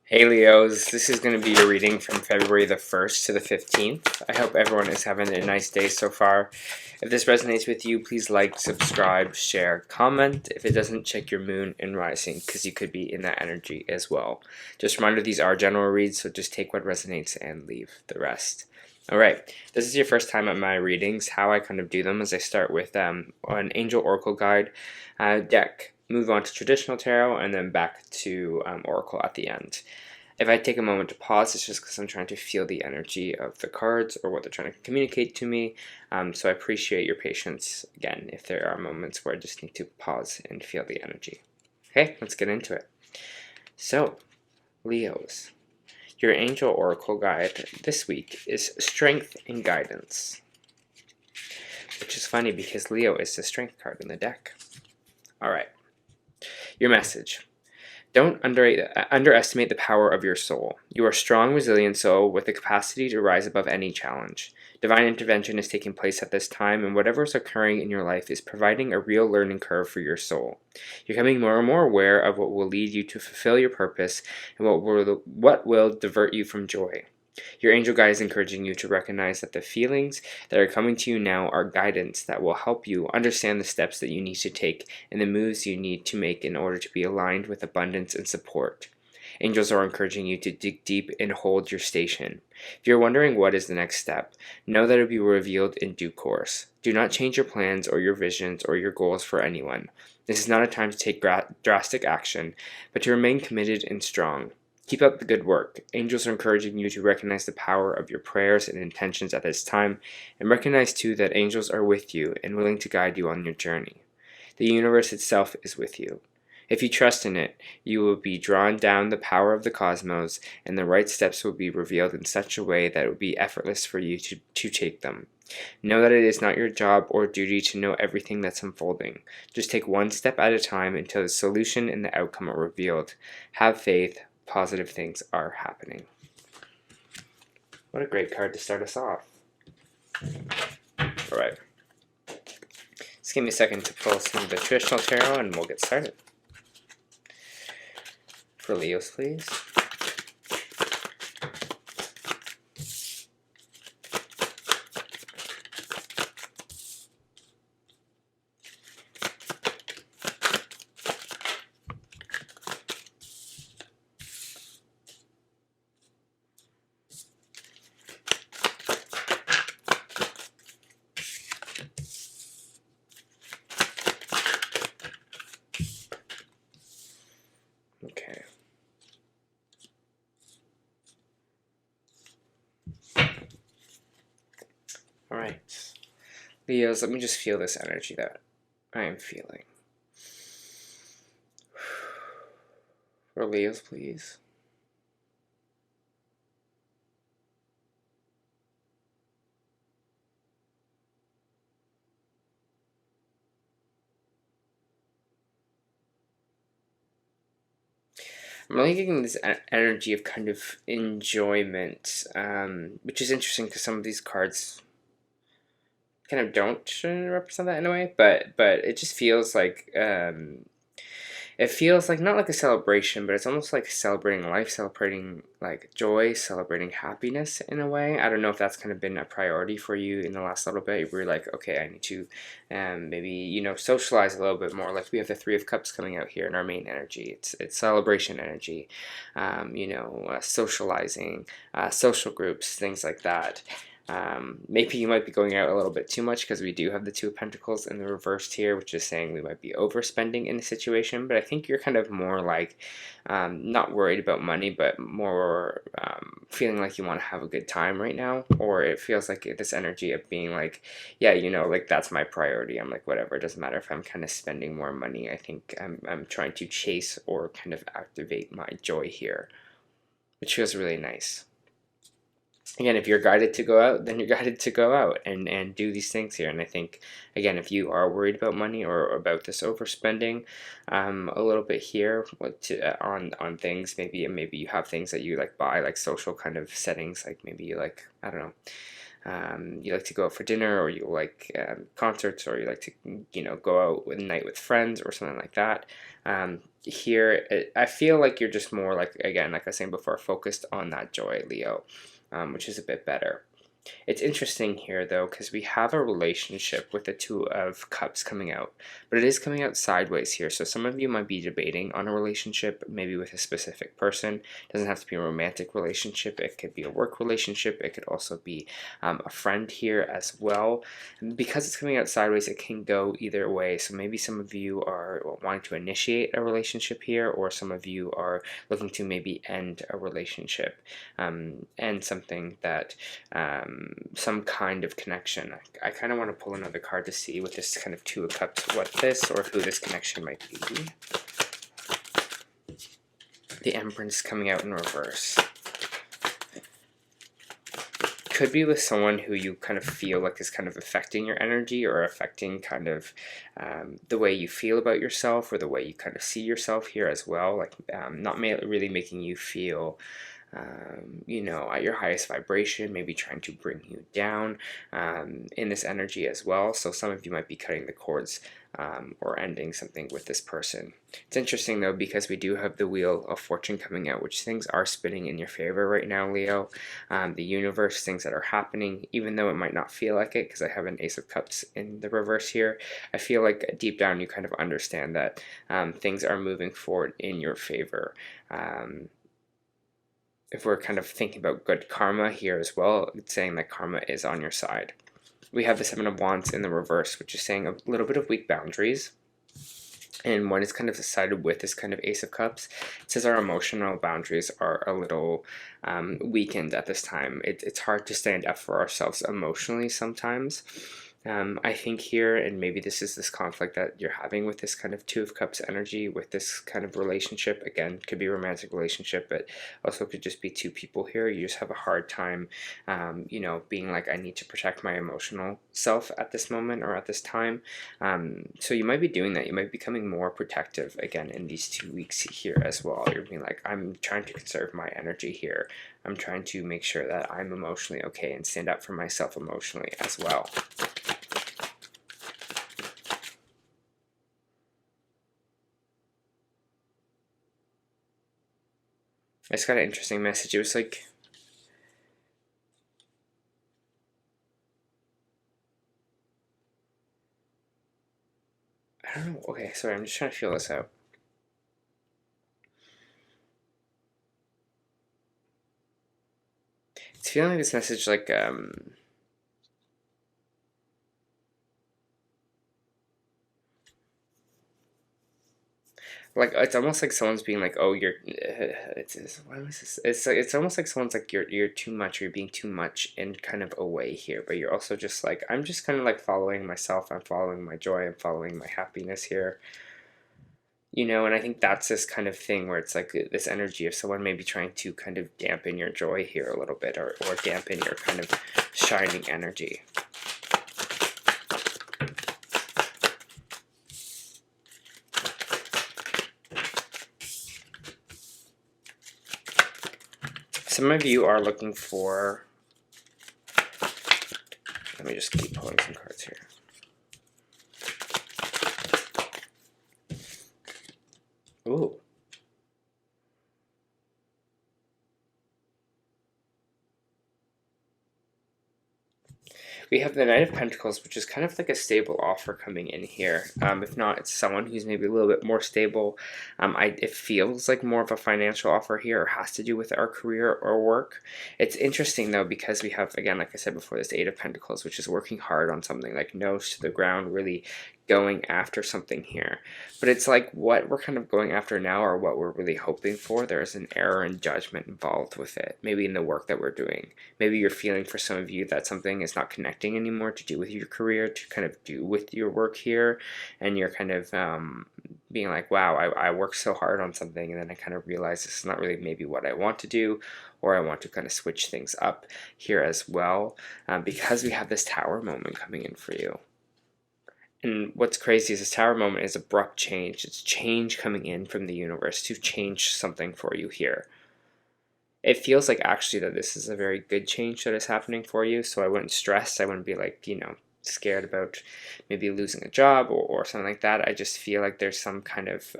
Hey Leos, this is going to be a reading from February the 1st to the 15th. I hope everyone is having a nice day so far. If this resonates with you, please like, subscribe, share, comment. If it doesn't, check your moon and rising because you could be in that energy as well. Just a reminder, these are general reads, so just take what resonates and leave the rest. Alright, this is your first time at my readings. How I kind of do them is I start with an Angel Oracle Guide deck, move on to traditional tarot, and then back to Oracle at the end. If I take a moment to pause, it's just because I'm trying to feel the energy of the cards or what they're trying to communicate to me. So I appreciate your patience, again, if there are moments where I just need to pause and feel the energy. Okay, let's get into it. So, Leos, your Angel Oracle Guide this week is Strength and Guidance. Which is funny because Leo is the Strength card in the deck. Alright, your message. Don't underestimate the power of your soul. You are a strong, resilient soul with the capacity to rise above any challenge. Divine intervention is taking place at this time, and whatever is occurring in your life is providing a real learning curve for your soul. You're becoming more and more aware of what will lead you to fulfill your purpose and what will divert you from joy. Your angel guide is encouraging you to recognize that the feelings that are coming to you now are guidance that will help you understand the steps that you need to take and the moves you need to make in order to be aligned with abundance and support. Angels are encouraging you to dig deep and hold your station. If you're wondering what is the next step, know that it will be revealed in due course. Do not change your plans or your visions or your goals for anyone. This is not a time to take drastic action, but to remain committed and strong. Keep up the good work. Angels are encouraging you to recognize the power of your prayers and intentions at this time, and recognize too that angels are with you and willing to guide you on your journey. The universe itself is with you. If you trust in it, you will be drawn down the power of the cosmos, and the right steps will be revealed in such a way that it will be effortless for you to take them. Know that it is not your job or duty to know everything that's unfolding. Just take one step at a time until the solution and the outcome are revealed. Have faith. Positive things are happening. What a great card to start us off. Alright. Just give me a second to pull some of the traditional tarot and we'll get started. For Leos, please. Okay. Alright. Leos, let me just feel this energy that I am feeling. For Leos, please. I'm really getting this energy of kind of enjoyment, which is interesting because some of these cards kind of don't represent that in a way, but it just feels like it feels like not like a celebration, but it's almost like celebrating life, celebrating like joy, celebrating happiness in a way. I don't know if that's kind of been a priority for you in the last little bit. We're like, okay, I need to maybe socialize a little bit more. Like we have the Three of Cups coming out here in our main energy. It's celebration energy, socializing, social groups, things like that. Maybe you might be going out a little bit too much because we do have the Two of Pentacles in the reversed here, which is saying we might be overspending in a situation. But I think you're kind of more like not worried about money, but more feeling like you want to have a good time right now. Or it feels like this energy of being like, yeah, like that's my priority. I'm like, whatever, it doesn't matter if I'm kind of spending more money. I think I'm trying to chase or kind of activate my joy here, which feels really nice. Again, if you're guided to go out, then you're guided to go out and do these things here. And I think, again, if you are worried about money or about this overspending a little bit here on things, maybe you have things that you like buy, like social kind of settings, like maybe you like, I don't know, you like to go out for dinner, or you like concerts, or you like to, go out with a night with friends or something like that. Here, I feel like you're just more like, again, like I was saying before, focused on that joy, Leo, which is a bit better. It's interesting here, though, because we have a relationship with the Two of Cups coming out, but it is coming out sideways here. So some of you might be debating on a relationship, maybe with a specific person. It doesn't have to be a romantic relationship. It could be a work relationship. It could also be a friend here as well. And because it's coming out sideways, it can go either way. So maybe some of you are wanting to initiate a relationship here, or some of you are looking to maybe end a relationship, and something that some kind of connection. I kind of want to pull another card to see with this kind of Two of Cups what this or who this connection might be. The Empress coming out in reverse. Could be with someone who you kind of feel like is kind of affecting your energy, or affecting kind of the way you feel about yourself, or the way you kind of see yourself here as well. Like not really making you feel at your highest vibration, maybe trying to bring you down in this energy as well. So some of you might be cutting the cords or ending something with this person. It's interesting, though, because we do have the Wheel of Fortune coming out, which things are spinning in your favor right now, Leo. The universe, things that are happening, even though it might not feel like it, because I have an Ace of Cups in the reverse here, I feel like deep down you kind of understand that things are moving forward in your favor. If we're kind of thinking about good karma here as well, it's saying that karma is on your side. We have the Seven of Wands in the reverse, which is saying a little bit of weak boundaries. And when it's kind of decided with this kind of Ace of Cups, it says our emotional boundaries are a little weakened at this time. It's hard to stand up for ourselves emotionally sometimes. I think here, and maybe this is this conflict that you're having with this kind of Two of Cups energy, with this kind of relationship. Again, could be a romantic relationship, but also could just be two people here. You just have a hard time, being like, I need to protect my emotional self at this moment or at this time. So you might be doing that. You might be becoming more protective again in these 2 weeks here as well. You're being like, I'm trying to conserve my energy here. I'm trying to make sure that I'm emotionally okay and stand up for myself emotionally as well. I just got an interesting message. It was like, I don't know. Okay, sorry, I'm just trying to feel this out. It's feeling like this message like, it's almost like someone's being like, oh, you're why was this, it's almost like someone's like, you're too much, or you're being too much in kind of a way here, but you're also just like, I'm just kind of like following myself, I'm following my joy, I'm following my happiness here, and I think that's this kind of thing where it's like this energy of someone maybe trying to kind of dampen your joy here a little bit, or dampen your kind of shining energy. Some of you are looking for, let me just keep pulling some cards here. Ooh. We have the Knight of Pentacles, which is kind of like a stable offer coming in here. If not, it's someone who's maybe a little bit more stable. It feels like more of a financial offer here, or has to do with our career or work. It's interesting, though, because we have, again, like I said before, this Eight of Pentacles, which is working hard on something, like nose to the ground, really going after something here. But it's like what we're kind of going after now, or what we're really hoping for, there's an error in judgment involved with it, maybe in the work that we're doing. Maybe you're feeling, for some of you, that something is not connecting anymore to do with your career, to kind of do with your work here, and you're kind of being like, wow, I worked so hard on something, and then I kind of realize this is not really maybe what I want to do, or I want to kind of switch things up here as well, because we have this Tower moment coming in for you. And what's crazy is this Tower moment is abrupt change. It's change coming in from the universe to change something for you here. it feels like actually that this is a very good change that is happening for you. So I wouldn't stress. I wouldn't be like, scared about maybe losing a job or something like that. I just feel like there's some kind of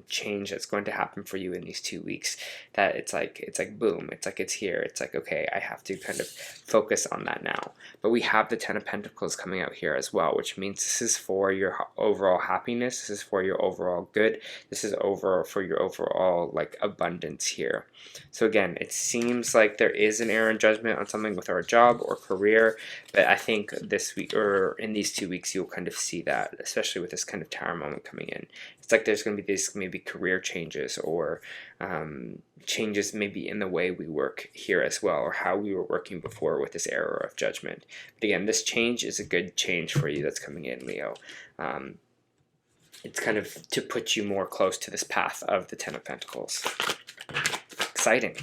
change that's going to happen for you in these 2 weeks, that it's like boom, it's like it's here. It's like, okay, I have to kind of focus on that now. But we have the Ten of Pentacles coming out here as well, which means this is for your overall happiness. This is for your overall good. This is for your overall like abundance here. So again, it seems like there is an error in judgment on something with our job or career, but I think this week or in these 2 weeks you'll kind of see that, especially with this kind of tower moment coming in. It's like there's going to be these maybe career changes or changes maybe in the way we work here as well, or how we were working before with this error of judgment. But again, this change is a good change for you that's coming in, Leo. It's kind of to put you more close to this path of the Ten of Pentacles. Exciting.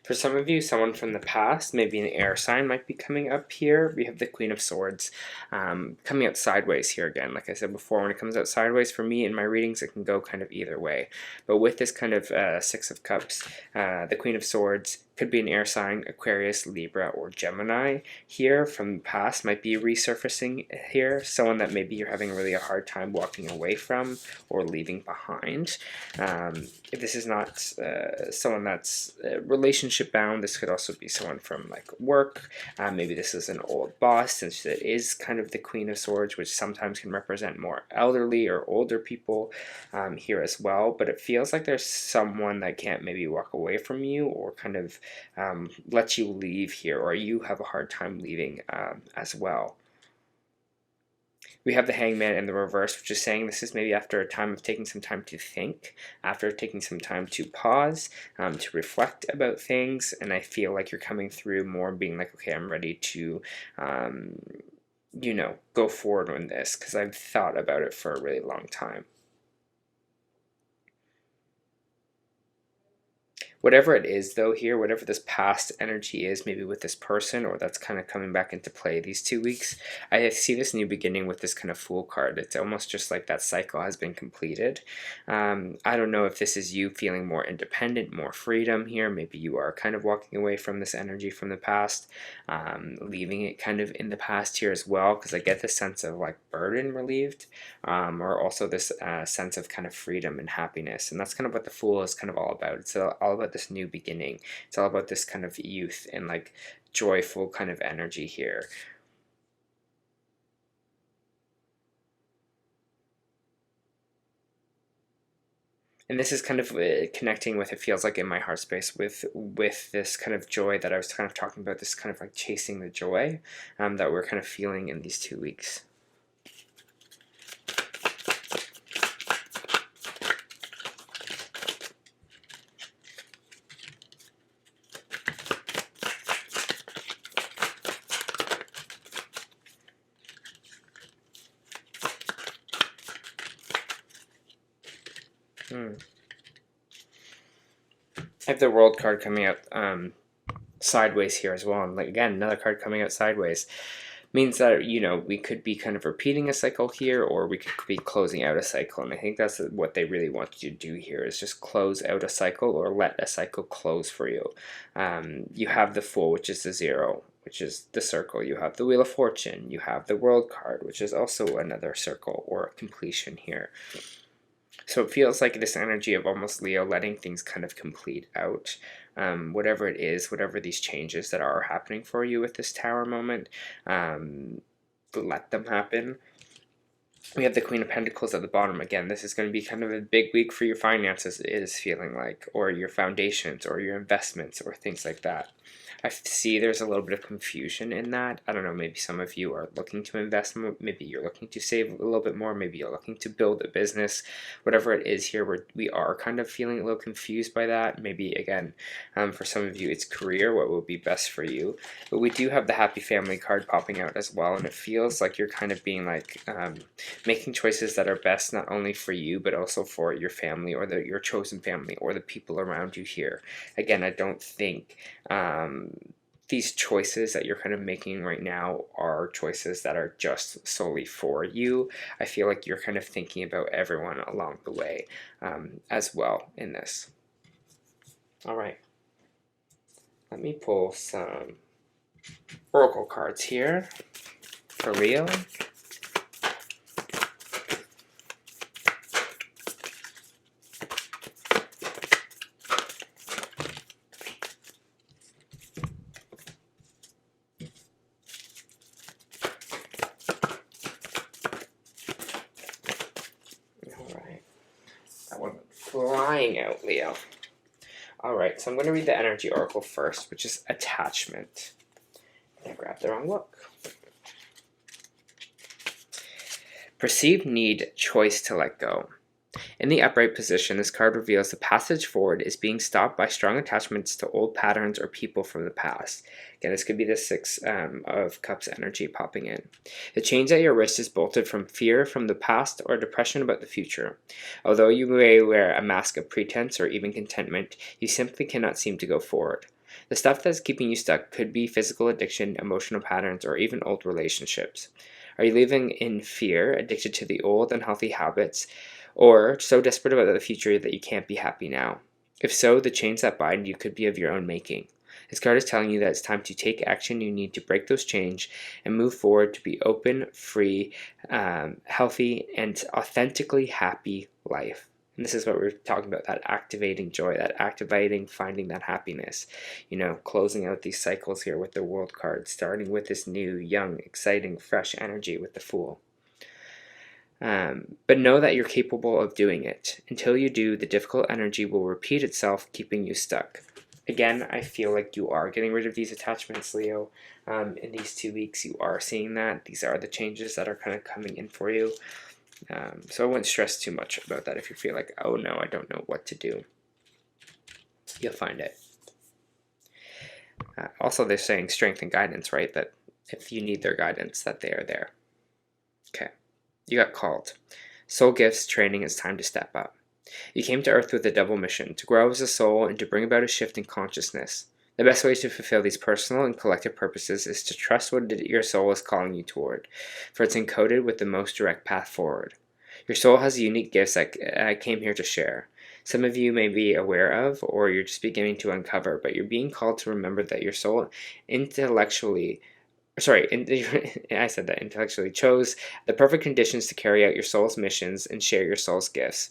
For some of you, someone from the past, maybe an air sign, might be coming up here. We have the Queen of Swords coming out sideways here again. Like I said before, when it comes out sideways, for me in my readings, it can go kind of either way. But with this kind of Six of Cups, the Queen of Swords could be an air sign, Aquarius, Libra, or Gemini here from the past might be resurfacing here. Someone that maybe you're having really a hard time walking away from or leaving behind. If this is not someone that's relationship bound, this could also be someone from like work. Maybe this is an old boss, since it is kind of the Queen of Swords, which sometimes can represent more elderly or older people here as well. But it feels like there's someone that can't maybe walk away from you or kind of let you leave here, or you have a hard time leaving as well. We have the Hangman in the reverse, which is saying this is maybe after a time of taking some time to think, after taking some time to pause, to reflect about things, and I feel like you're coming through more being like, okay, I'm ready to, go forward on this, because I've thought about it for a really long time. Whatever it is, though, here, whatever this past energy is, maybe with this person, or that's kind of coming back into play these 2 weeks, I see this new beginning with this kind of Fool card. It's almost just like that cycle has been completed. I don't know if this is you feeling more independent, more freedom here. Maybe you are kind of walking away from this energy from the past, leaving it kind of in the past here as well, because I get this sense of like burden relieved, or also this sense of kind of freedom and happiness. And that's kind of what the Fool is kind of all about. It's all about this new beginning. It's all about this kind of youth and like joyful kind of energy here. And this is kind of connecting with, it feels like in my heart space, with this kind of joy that I was kind of talking about, this kind of like chasing the joy that we're kind of feeling in these 2 weeks. I have the World card coming out sideways here as well, and like again, another card coming out sideways means that we could be kind of repeating a cycle here, or we could be closing out a cycle. And I think that's what they really want you to do here, is just close out a cycle, or let a cycle close for you. You have the Fool, which is the 0, which is the circle. You have the Wheel of Fortune. You have the World card, which is also another circle or completion here. So it feels like this energy of almost Leo letting things kind of complete out. Whatever it is, whatever these changes that are happening for you with this Tower moment, let them happen. We have the Queen of Pentacles at the bottom. Again, this is going to be kind of a big week for your finances, it is feeling like, or your foundations, or your investments, or things like that. I see there's a little bit of confusion in that. I don't know, maybe some of you are looking to invest more, maybe you're looking to save a little bit more, maybe you're looking to build a business, whatever it is here, we are kind of feeling a little confused by that. Maybe, again, for some of you, it's career, what will be best for you. But we do have the happy family card popping out as well, and it feels like you're kind of being like, making choices that are best not only for you, but also for your family or your chosen family or the people around you here. Again, I don't think these choices that you're kind of making right now are choices that are just solely for you. I feel like you're kind of thinking about everyone along the way as well in this. All right. Let me pull some oracle cards here for Leo. Flying out, Leo. Alright, so I'm going to read the energy oracle first, which is attachment. I grabbed the wrong book. Perceived need, choice to let go. In the upright position, this card reveals the passage forward is being stopped by strong attachments to old patterns or people from the past. Again, this could be the Six of Cups energy popping in. The chains at your wrist is bolted from fear from the past or depression about the future. Although you may wear a mask of pretense or even contentment, you simply cannot seem to go forward. The stuff that's keeping you stuck could be physical addiction, emotional patterns, or even old relationships. Are you living in fear, addicted to the old unhealthy habits, or so desperate about the future that you can't be happy now? If so, the chains that bind you could be of your own making. This card is telling you that it's time to take action. You need to break those chains and move forward to be open, free, healthy, and authentically happy life. And this is what we're talking about, that activating joy, that activating finding that happiness. You know, closing out these cycles here with the World card, starting with this new, young, exciting, fresh energy with the Fool. But know that you're capable of doing it. Until you do, the difficult energy will repeat itself, keeping you stuck. Again, I feel like you are getting rid of these attachments, Leo. In these 2 weeks, you are seeing that. These are the changes that are kind of coming in for you. So I wouldn't stress too much about that if you feel like, oh no, I don't know what to do. You'll find it. Also, they're saying strength and guidance, right? That if you need their guidance, that they are there. Okay. You got called. Soul gifts, training, it's time to step up. You came to Earth with a double mission, to grow as a soul and to bring about a shift in consciousness. The best way to fulfill these personal and collective purposes is to trust what your soul is calling you toward, for it's encoded with the most direct path forward. Your soul has unique gifts that I came here to share. Some of you may be aware of, or you're just beginning to uncover, but you're being called to remember that your soul intellectually chose the perfect conditions to carry out your soul's missions and share your soul's gifts.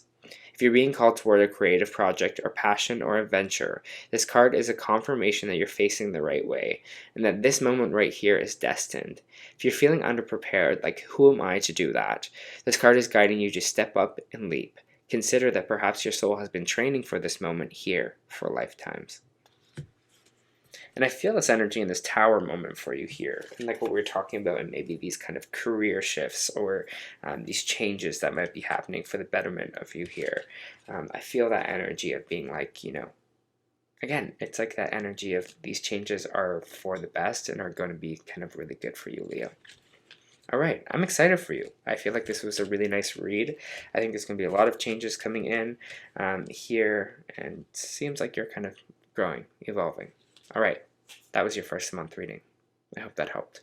If you're being called toward a creative project or passion or adventure, this card is a confirmation that you're facing the right way, and that this moment right here is destined. If you're feeling underprepared, like who am I to do that? This card is guiding you to step up and leap. Consider that perhaps your soul has been training for this moment here for lifetimes. And I feel this energy in this tower moment for you here. And like what we were talking about, and maybe these kind of career shifts or these changes that might be happening for the betterment of you here. I feel that energy of being like, you know, again, it's like that energy of these changes are for the best and are going to be kind of really good for you, Leo. All right, I'm excited for you. I feel like this was a really nice read. I think there's going to be a lot of changes coming in here, and it seems like you're kind of growing, evolving. All right, that was your first month reading. I hope that helped.